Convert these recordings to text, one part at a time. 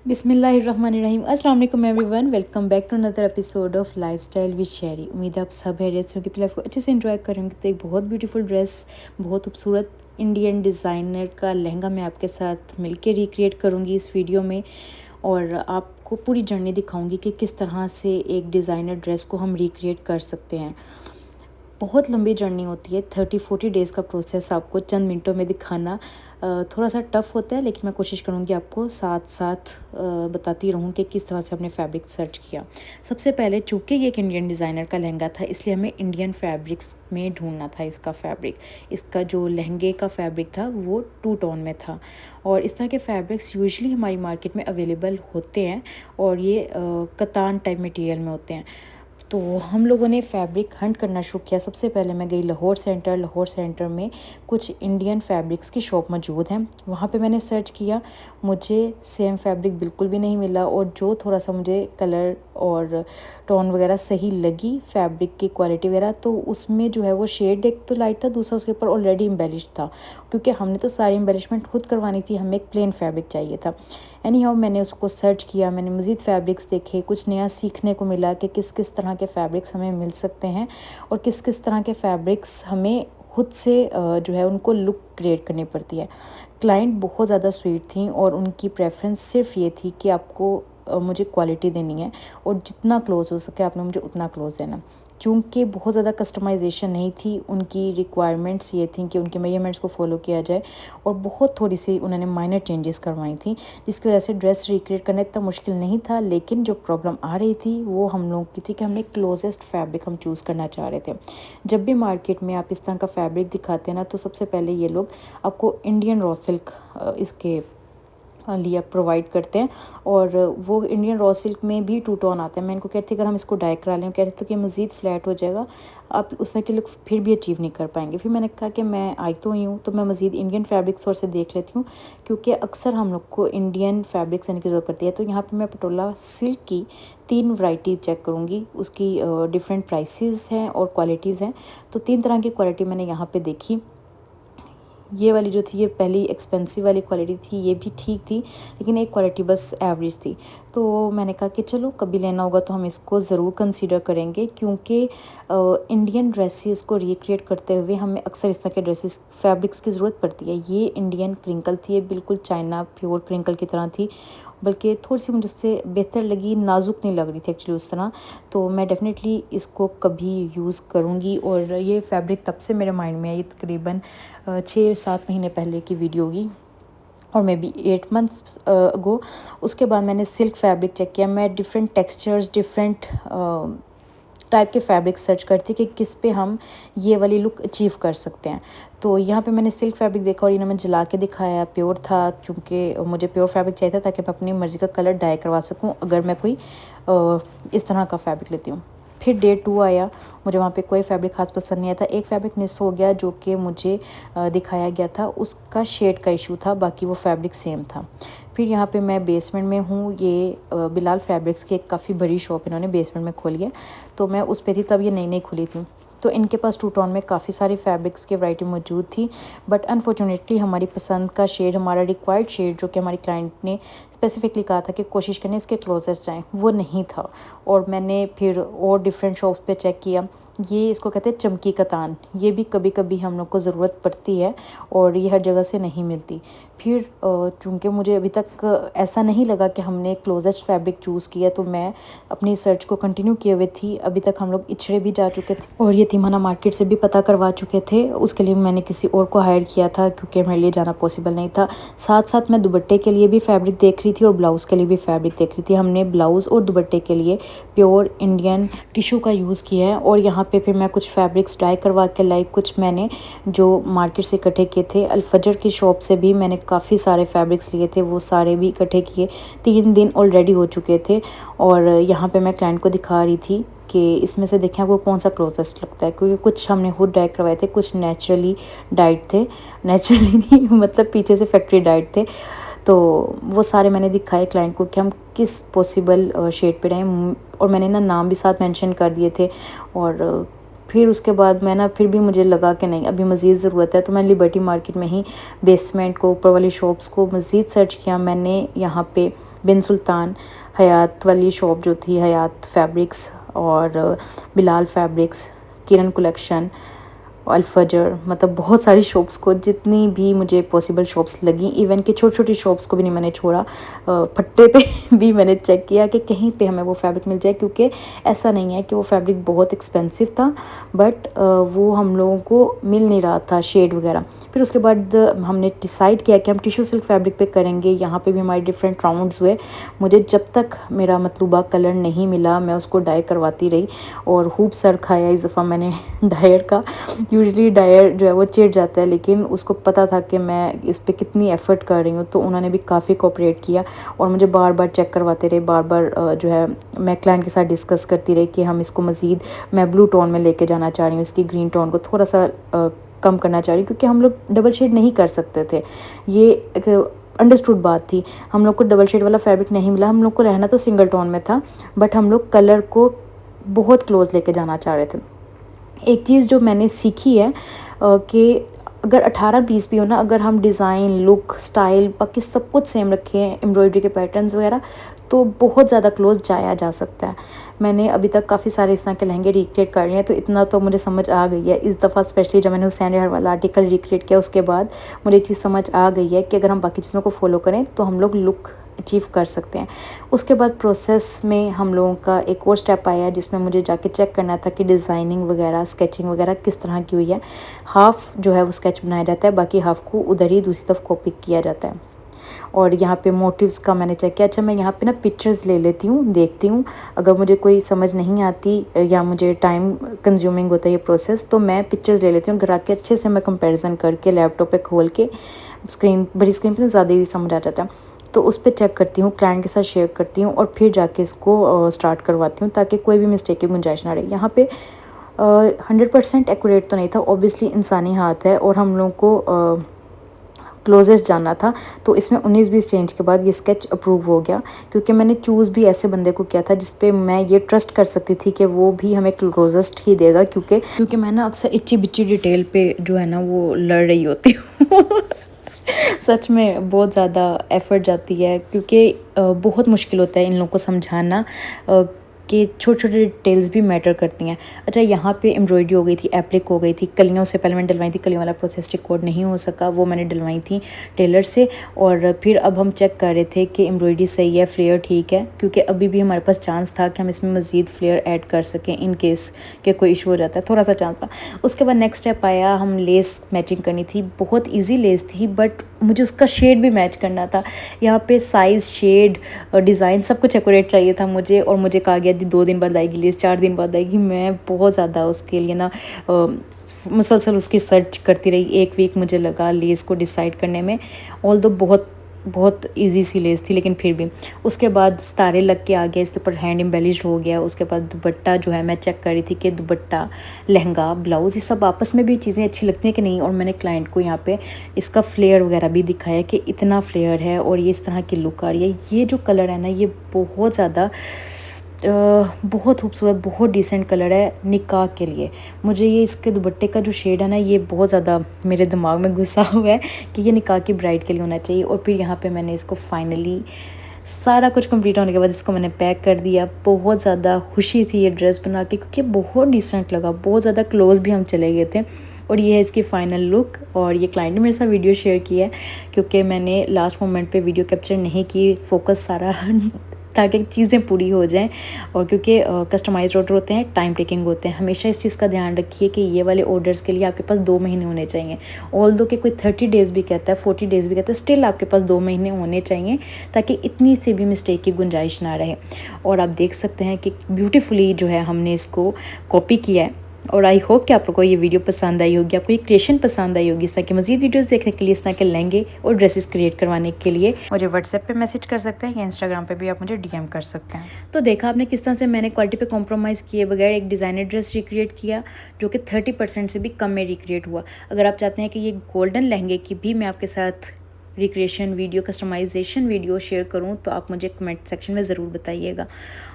बिस्मिल्लाहिर्रहमानिर्रहीम। अस्सलाम वालेकुम everyone, welcome back to another episode of lifestyle with Sherry. उम्मीद है आप सब हैरियत से होंगे, लाइफ को अच्छे से एंजॉय करेंगे। तो एक बहुत ब्यूटीफुल ड्रेस, बहुत खूबसूरत इंडियन डिज़ाइनर का लहंगा मैं आपके साथ मिलके रिक्रिएट करूँगी इस वीडियो में, और आपको पूरी जर्नी दिखाऊंगी कि किस तरह से एक डिज़ाइनर ड्रेस को हम रिक्रिएट कर सकते हैं। बहुत लंबी जर्नी होती है, 30-40 डेज़ का प्रोसेस आपको चंद मिनटों में दिखाना थोड़ा सा टफ़ होता है, लेकिन मैं कोशिश करूँगी आपको साथ साथ बताती रहूँ कि किस तरह से हमने फैब्रिक सर्च किया। सबसे पहले चूँकि ये एक इंडियन डिज़ाइनर का लहंगा था, इसलिए हमें इंडियन फैब्रिक्स में ढूंढना था इसका फैब्रिक। इसका जो लहंगे का फैब्रिक था वो 2 टोन में था, और इस तरह के फैब्रिक्स यूजुअली हमारी मार्केट में अवेलेबल होते हैं, और ये कतान टाइप मटेरियल में होते हैं। तो हम लोगों ने फैब्रिक हंट करना शुरू किया। सबसे पहले मैं गई लाहौर सेंटर में कुछ इंडियन फैब्रिक्स की शॉप मौजूद हैं, वहाँ पे मैंने सर्च किया। मुझे सेम फैब्रिक बिल्कुल भी नहीं मिला, और जो थोड़ा सा मुझे कलर और टोन वगैरह सही लगी फैब्रिक की क्वालिटी वगैरह, तो उसमें जो है वो शेड एक तो लाइट था, दूसरा उसके ऊपर ऑलरेडी एम्बेलिश था, क्योंकि हमने तो सारी एम्बेलिशमेंट खुद करवानी थी, हमें एक प्लेन फैब्रिक चाहिए था। एनी हाउ मैंने उसको सर्च किया, मैंने मज़ीद फैब्रिक्स देखे, कुछ नया सीखने को मिला कि किस किस तरह के फैब्रिक्स हमें मिल सकते हैं, और किस किस तरह के फैब्रिक्स हमें खुद से जो है उनको लुक क्रिएट करनी पड़ती है। क्लाइंट बहुत ज़्यादा स्वीट थी, और उनकी प्रेफरेंस सिर्फ ये थी कि आपको मुझे क्वालिटी देनी है, और जितना क्लोज़ हो सके आपने मुझे उतना क्लोज़ देना। चूँकि बहुत ज़्यादा कस्टमाइजेशन नहीं थी, उनकी रिक्वायरमेंट्स ये थी कि उनके मेजरमेंट्स को फॉलो किया जाए, और बहुत थोड़ी सी उन्होंने माइनर चेंजेस करवाई थी, जिसकी वजह से ड्रेस रिक्रिएट करना इतना मुश्किल नहीं था। लेकिन जो प्रॉब्लम आ रही थी वो हम लोग की थी कि हमने क्लोजेस्ट फैब्रिक हम चूज़ करना चाह रहे थे। जब भी मार्केट में आप इस तरह का फैब्रिक दिखाते हैं ना, तो सबसे पहले ये लोग आपको इंडियन रॉ सिल्क इसके लिया प्रोवाइड करते हैं, और वो इंडियन रॉ सिल्क में भी 2 टोन आते हैं। मैं इनको कहती अगर हम इसको डाई करा लें, कह रहे थे कि मज़ीद फ्लैट हो जाएगा, आप उस तरह के लुक फिर भी अचीव नहीं कर पाएंगे। फिर मैंने कहा कि मैं आई तो ही हूँ, तो मैं मज़ीद इंडियन फैब्रिक्स और से देख लेती हूँ, क्योंकि अक्सर हम लोग को इंडियन फैब्रिक्स आने की ज़रूरत पड़ती है। तो यहाँ पर मैं पटोला सिल्क की 3 वैरायटी चेक करूँगी, उसकी डिफरेंट प्राइसेस हैं और क्वालिटीज़ हैं। तो 3 तरह की क्वालिटी मैंने यहाँ पर देखी। ये वाली जो थी ये पहली एक्सपेंसिव वाली क्वालिटी थी, ये भी ठीक थी, लेकिन एक क्वालिटी बस एवरेज थी। तो मैंने कहा कि चलो कभी लेना होगा तो हम इसको ज़रूर कंसीडर करेंगे, क्योंकि इंडियन ड्रेसेस को रिक्रिएट करते हुए हमें अक्सर इस तरह के ड्रेसेस फैब्रिक्स की ज़रूरत पड़ती है। ये इंडियन क्रिंकल थी, ये बिल्कुल चाइना प्योर क्रिंकल की तरह थी, बल्कि थोड़ी सी मुझे उससे बेहतर लगी, नाजुक नहीं लग रही थी एक्चुअली उस तरह। तो मैं डेफ़िनेटली इसको कभी यूज़ करूँगी, और ये फैब्रिक तब से मेरे माइंड में आई, तकरीबन 6-7 महीने पहले की वीडियो होगी, और मे बी 8 मंथ्स अगो। उसके बाद मैंने सिल्क फैब्रिक चेक किया। मैं डिफरेंट टेक्सचर्स, डिफरेंट टाइप के फैब्रिक सर्च करती कि किस पे हम ये वाली लुक अचीव कर सकते हैं। तो यहाँ पे मैंने सिल्क फैब्रिक देखा, और इन्होंने जला के दिखाया, प्योर था, क्योंकि मुझे प्योर फैब्रिक चाहिए था ताकि मैं अपनी मर्ज़ी का कलर डाई करवा सकूँ अगर मैं कोई इस तरह का फैब्रिक लेती हूँ। फिर डे 2 आया, मुझे वहाँ पे कोई फैब्रिक ख़ास पसंद नहीं आया था। एक फैब्रिक मिस हो गया जो कि मुझे दिखाया गया था, उसका शेड का इशू था, बाकी वो फैब्रिक सेम था। फिर यहाँ पे मैं बेसमेंट में हूँ, ये बिलाल फैब्रिक्स की एक काफ़ी बड़ी शॉप इन्होंने बेसमेंट में खोली है, तो मैं उस पे थी तब, ये नई नई खुली थी। तो इनके पास 2 टोन में काफ़ी सारी फैब्रिक्स की वैरायटी मौजूद थी, बट अनफॉर्चुनेटली हमारी पसंद का शेड, हमारा रिक्वायर्ड शेड जो कि हमारी क्लाइंट ने स्पेसिफिकली कहा था कि कोशिश करने इसके क्लोजेस्ट जाएँ, वो नहीं था। और मैंने फिर और डिफरेंट शॉप्स पे चेक किया। ये इसको कहते हैं चमकी कतान, ये भी कभी कभी हम लोग को ज़रूरत पड़ती है, और ये हर जगह से नहीं मिलती। फिर चूँकि मुझे अभी तक ऐसा नहीं लगा कि हमने क्लोजेस्ट फैब्रिक चूज़ किया, तो मैं अपनी सर्च को कंटिन्यू किए हुए थी। अभी तक हम लोग इचड़े भी जा चुके थे, और यतीमाना मार्केट से भी पता करवा चुके थे। उसके लिए मैंने किसी और को हायर किया था, क्योंकि मेरे लिए जाना पॉसिबल नहीं था। साथ साथ मैं दुपट्टे के लिए भी फैब्रिक देख रही थी, और ब्लाउज़ के लिए भी फैब्रिक देख रही थी। हमने ब्लाउज़ और दुपट्टे के लिए प्योर इंडियन टिशू का यूज़ किया है, और यहाँ पे फिर मैं कुछ फैब्रिक्स डाई करवा के लाई, कुछ मैंने जो मार्केट से इकट्ठे किए थे। अल-फजर की शॉप से भी मैंने काफ़ी सारे फैब्रिक्स लिए थे, वो सारे भी इकट्ठे किए। 3 दिन ऑलरेडी हो चुके थे, और यहाँ पे मैं क्लाइंट को दिखा रही थी कि इसमें से देखें आपको कौन सा क्लोजेस्ट लगता है, क्योंकि कुछ हमने खुद डाई करवाए थे, कुछ नेचुरली डाइड थे, नेचुरली नहीं मतलब पीछे से फैक्ट्री डाइड थे। तो वो सारे मैंने दिखाए क्लाइंट को कि हम किस पॉसिबल शेड पे रहें, और मैंने ना नाम भी साथ मेंशन कर दिए थे। और फिर उसके बाद मैं ना फिर भी मुझे लगा कि नहीं अभी मज़ीद ज़रूरत है, तो मैं लिबर्टी मार्केट में ही बेसमेंट को ऊपर वाली शॉप्स को मज़ीद सर्च किया मैंने। यहाँ पे बिन सुल्तान, हयात वाली शॉप जो थी, हयात फैब्रिक्स और बिलाल फैब्रिक्स, किरण कलेक्शन, अल-फजर, मतलब बहुत सारी शॉप्स को, जितनी भी मुझे पॉसिबल शॉप्स लगी, इवन कि छोटी छोटी शॉप्स को भी नहीं मैंने छोड़ा। फट्टे पे भी मैंने चेक किया कि कहीं पे हमें वो फैब्रिक मिल जाए, क्योंकि ऐसा नहीं है कि वो फैब्रिक बहुत एक्सपेंसिव था, बट वो हम लोगों को मिल नहीं रहा था शेड वगैरह। फिर उसके बाद हमने डिसाइड किया कि हम टिश्यू सिल्क फैब्रिक पे करेंगे। यहाँ पे भी हमारे डिफरेंट राउंड्स हुए। मुझे जब तक मेरा मतलूबा कलर नहीं मिला मैं उसको डाई करवाती रही और खूब सर खाया इस दफ़ा मैंने डायर का। यूजुअली डायर जो है वो चिढ़ जाता है, लेकिन उसको पता था कि मैं इस पे कितनी एफ़र्ट कर रही हूँ, तो उन्होंने भी काफ़ी कोऑपरेट किया और मुझे बार बार चेक करवाते रहे। बार बार जो है मैं क्लाइंट के साथ डिस्कस करती रही कि हम इसको मज़ीद, मैं ब्लू टोन में लेके जाना चाह रही हूँ, इसकी ग्रीन टोन को थोड़ा सा कम करना चाह रही हूँ, क्योंकि हम लोग डबल शेड नहीं कर सकते थे। ये एक अंडरस्टूड बात थी। हम लोग को डबल शेड वाला फैब्रिक नहीं मिला, हम लोग को रहना तो सिंगल टोन में था, बट हम लोग कलर को बहुत क्लोज लेके जाना चाह रहे थे। एक चीज़ जो मैंने सीखी है कि अगर 18-20 भी हो ना, अगर हम डिज़ाइन, लुक, स्टाइल बाकी सब कुछ सेम रखें, एम्ब्रॉयडरी के पैटर्न्स वगैरह, तो बहुत ज़्यादा क्लोज जाया जा सकता है। मैंने अभी तक काफ़ी सारे इस तरह के लहंगे रिक्रिएट कर लिए हैं, तो इतना तो मुझे समझ आ गई है इस दफ़ा, स्पेशली जब मैंने हुसैन रिहार वाला आर्टिकल रिक्रिएट किया उसके बाद मुझे एक चीज़ समझ आ गई है कि अगर हम बाकी चीज़ों को फॉलो करें तो हम लोग लुक अचीव कर सकते हैं। उसके बाद प्रोसेस में हम लोगों का एक और स्टेप आया जिसमें मुझे जाके चेक करना था कि डिज़ाइनिंग वगैरह, स्केचिंग वगैरह किस तरह की हुई है। हाफ़ जो है वो स्केच बनाया जाता है, बाकी हाफ़ को उधर ही दूसरी तरफ कॉपी किया जाता है। और यहाँ पे मोटिव्स का मैंने चेक किया। अच्छा, मैं यहाँ पे ना पिक्चर्स ले लेती हूँ, देखती हूँ, अगर मुझे कोई समझ नहीं आती या मुझे टाइम कंज्यूमिंग होता है ये प्रोसेस, तो मैं पिक्चर्स ले लेती हूँ घर आके, अच्छे से मैं कंपैरिजन करके लैपटॉप पे खोल के, स्क्रीन, बड़ी स्क्रीन पे ज़्यादा ही समझ आ जाता है, तो उस पर चेक करती हूँ, क्लाइंट के साथ शेयर करती हूँ और फिर जाके इसको स्टार्ट करवाती हूँ, ताकि कोई भी मिस्टेक की गुंजाइश ना रहे। यहाँ पे 100% एक्यूरेट तो नहीं था, ऑब्वियसली इंसानी हाथ है और हम लोगों को क्लोजेस्ट जाना था, तो इसमें 19-20 चेंज के बाद ये स्केच अप्रूव हो गया, क्योंकि मैंने चूज़ भी ऐसे बंदे को किया था जिस पे मैं ये ट्रस्ट कर सकती थी कि वो भी हमें क्लोजेस्ट ही देगा, क्योंकि मैं ना अक्सर इच्ची बिच्ची डिटेल पे जो है ना वो लड़ रही होती हूँ सच में बहुत ज़्यादा एफ़र्ट जाती है, क्योंकि बहुत मुश्किल होता है इन लोगों को समझाना कि छोटे छोटे डिटेल्स भी मैटर करती हैं। अच्छा, यहाँ पे एम्ब्रॉयडरी हो गई थी, एप्लिक हो गई थी, कलियों से पहले मैंने डलवाई थी, कलियों वाला प्रोसेस रिकॉर्ड नहीं हो सका, वो मैंने डलवाई थी टेलर से। और फिर अब हम चेक कर रहे थे कि एम्ब्रॉयडरी सही है, फ्लेयर ठीक है, क्योंकि अभी भी हमारे पास चांस था कि हम इसमें मज़ीद फ्लेयर ऐड कर सकें इन केस कि कोई इशू हो जाता है, थोड़ा सा चांस था। उसके बाद नेक्स्ट स्टेप आया, हम लेस मैचिंग करनी थी। बहुत ईजी लेस थी, बट मुझे उसका शेड भी मैच करना था। यहाँ पे साइज़, शेड, डिज़ाइन सब कुछ एक्यूरेट चाहिए था मुझे, और मुझे कहा गया 2 दिन बाद आएगी लेस, 4 दिन बाद आएगी। मैं बहुत ज़्यादा उसके लिए ना मुसलसल उसकी सर्च करती रही। 1 वीक मुझे लगा लेस को डिसाइड करने में, ऑल्दो बहुत इजी सी लेस थी, लेकिन फिर भी। उसके बाद सितारे लग के आ गया, इसके ऊपर हैंड एम्बेलिश्ड हो गया। उसके बाद दुपट्टा जो है मैं चेक कर रही थी कि दुपट्टा, लहंगा, ब्लाउज़, ये सब आपस में भी चीज़ें अच्छी लगती हैं कि नहीं। और मैंने क्लाइंट को यहाँ पे इसका फ्लेयर वगैरह भी दिखाया कि इतना फ्लेयर है और ये इस तरह की लुक आ रही है। ये जो कलर है ना, ये बहुत ज़्यादा बहुत खूबसूरत, बहुत डिसेंट कलर है निकाह के लिए। मुझे ये इसके दुपट्टे का जो शेड है ना, ये बहुत ज़्यादा मेरे दिमाग में घुसा हुआ है कि ये निकाह की ब्राइड के लिए होना चाहिए। और फिर यहाँ पे मैंने इसको फाइनली सारा कुछ कंप्लीट होने के बाद इसको मैंने पैक कर दिया। बहुत ज़्यादा खुशी थी ये ड्रेस बना के, क्योंकि बहुत डिसेंट लगा, बहुत ज़्यादा क्लोज भी हम चले गए थे। और ये है इसकी फ़ाइनल लुक। और ये क्लाइंट ने मेरे साथ वीडियो शेयर की है, क्योंकि मैंने लास्ट मोमेंट पे वीडियो कैप्चर नहीं की, फोकस सारा ताकि चीज़ें पूरी हो जाएं। और क्योंकि कस्टमाइज्ड ऑर्डर होते हैं, टाइम टेकिंग होते हैं, हमेशा इस चीज़ का ध्यान रखिए कि ये वाले ऑर्डर्स के लिए आपके पास 2 महीने होने चाहिए। ऑल्दो कि कोई 30 डेज़ भी कहता है, 40 डेज़ भी कहता है, स्टिल आपके पास 2 महीने होने चाहिए, ताकि इतनी सी भी मिस्टेक की गुंजाइश ना रहे। और आप देख सकते हैं कि ब्यूटीफुली जो है हमने इसको कॉपी किया है। और आई होप कि आप लोगों को ये वीडियो पसंद आई होगी, आपको ये क्रिएशन पसंद आई होगी। इस तरह की मज़ीद वीडियोस देखने के लिए, इस तरह के लहंगे और ड्रेसेस क्रिएट करवाने के लिए मुझे व्हाट्सएप पे मैसेज कर सकते हैं या इंस्टाग्राम पे भी आप मुझे डीएम कर सकते हैं। तो देखा आपने किस तरह से मैंने क्वालिटी पे कॉम्प्रोमाइज़ किए बगैर एक डिज़ाइनर ड्रेस रिक्रिएट किया, जो कि 30% से भी कम में रिक्रिएट हुआ। अगर आप चाहते हैं कि ये गोल्डन लहंगे की भी मैं आपके साथ recreation video, customisation video share करूँ तो आप मुझे कमेंट सेक्शन में ज़रूर बताइएगा।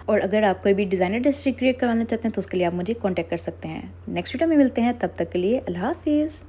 और अगर आप कोई भी डिज़ाइनर ड्रेस रिक्रिएट कराना चाहते हैं तो उसके लिए आप मुझे कॉन्टैक्ट कर सकते हैं। नेक्स्ट वीडियो में मिलते हैं, तब तक के लिए अल्लाह हाफिज़।